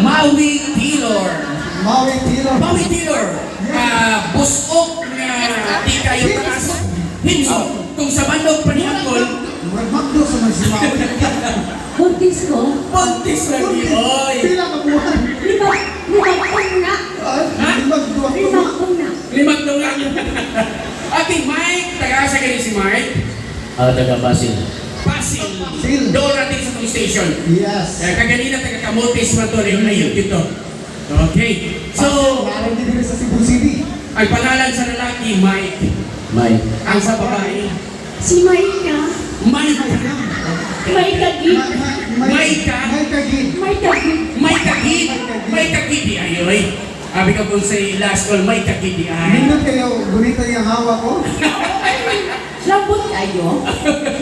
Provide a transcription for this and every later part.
Maui Taylor. Maui Taylor. Maui Taylor. Busok na di kayo taas. Hinso. Kung sa bandog panihangol, Magdo sa mga si Maui. Buntis ko? buntis lagi. Oy. Pila ka buwan. Limang na. Magdo. Limang na. Limang tungan. Ate Mike, taga-asa ka rin si Mike. Taga Pasig. Pasig. Sil. Doon natin sa police station. Yes. Kaganina taga-Kamotes man to rin ngayon dito. Okay. So, Meron din sa Cebu City. ang pangalan sa lalaki, Mike. Mike. Ang sa babae, Si Maika. Mike. Maika Gid. Maika. Maika Gid. Maika Gid. Mike Kagid. Mike Kagid di ayoy. Abi ka po sa last call, Mike Kagid di ay. Nindot kayo, gunita yung hawa ko. Lambot kayo?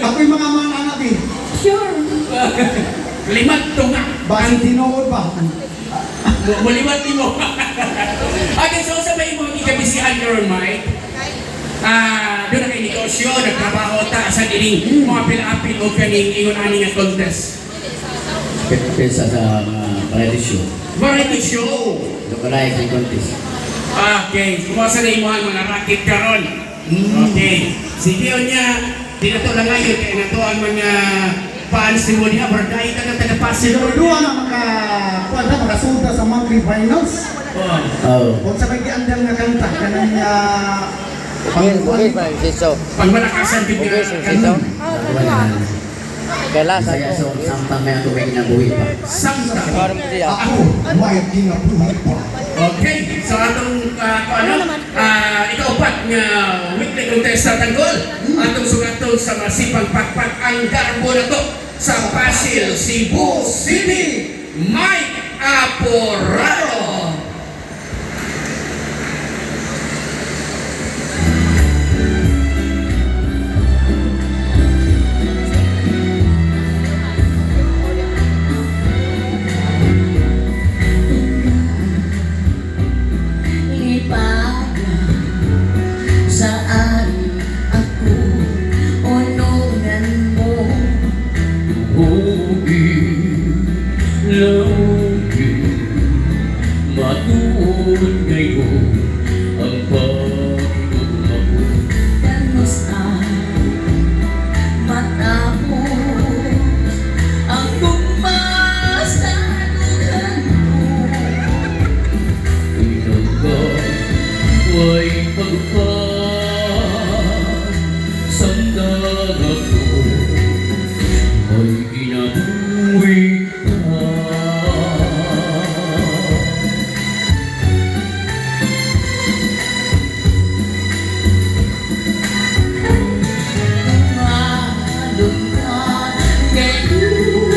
Ako yung mga anak eh. Sure. Limang tunga. Basi tinood ba? Muliwat mo. Okay, so sabay mo ikabisihan ka ron, Mike. Doon na kayo negosyo, nagtrabaho ta sa dining mga pila-apil o kaning ingon-ani nga contest. Pesa sa mga variety show. Variety show. Dokalay sa contest. Okay, kumasa na imuhan mga racket karon. Okay. Sige niya, di na to lang ngayon kaya na to ang mga fans ni Monia Barday taga-Pasig. Dua na mga suda sa monthly finals. Oh. Kung sa pag-iandal nga kanta, kanang Bukid pa yung siso. Pagmalakasan din Bukid nga yung siso. Kailan sa Saya so samtang may ako may kinabuhi pa. Samsa. Parang siya. ako, may kinabuhi pa. Okay, so atong ikaupat nga weekly contest sa Tanggol. Atong sugaton sa masipang pakpak ang garbo na to sa Pasig, Cebu City, Mike Aporado. Lipat saan ako unungan mo. Lagi matuon ngayon ang pagkumago. Kamusta matapos ang pagmasaluhan mo. Way pagpag sandal ako ay ginabuhi ka. Malum ka ngayon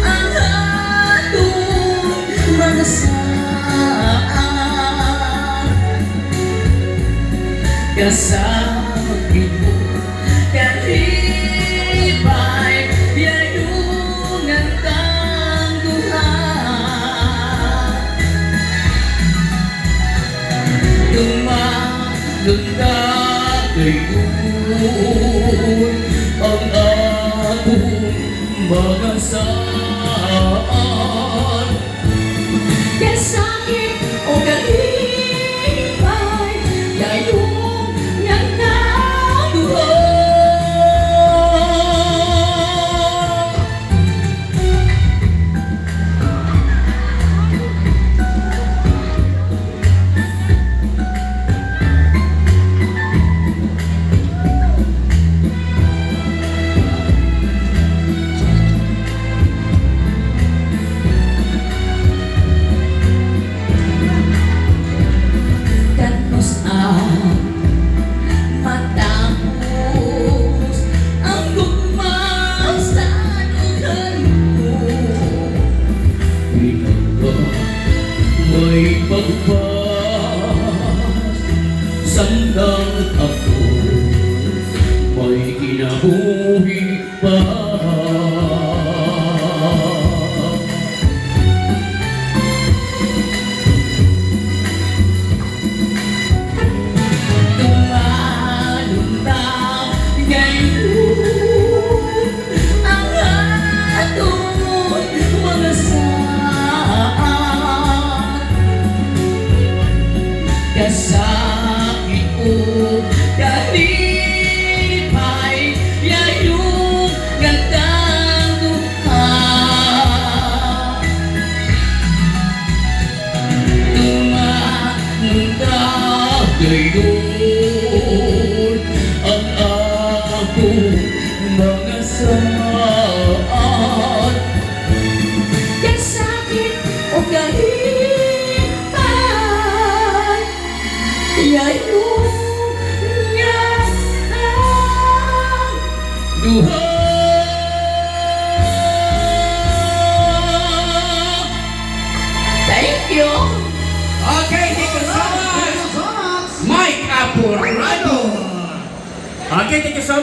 ang atong mga kasakit mo kalibay yayungan kang duha Lumalunda ngayon ang atong mga saan. kasakit o kalibay yayungan kang duha. Yayo nga ang duha. Thank you. Okay, thank you so much. So much. Mike Apurado. Okay, thank you so much.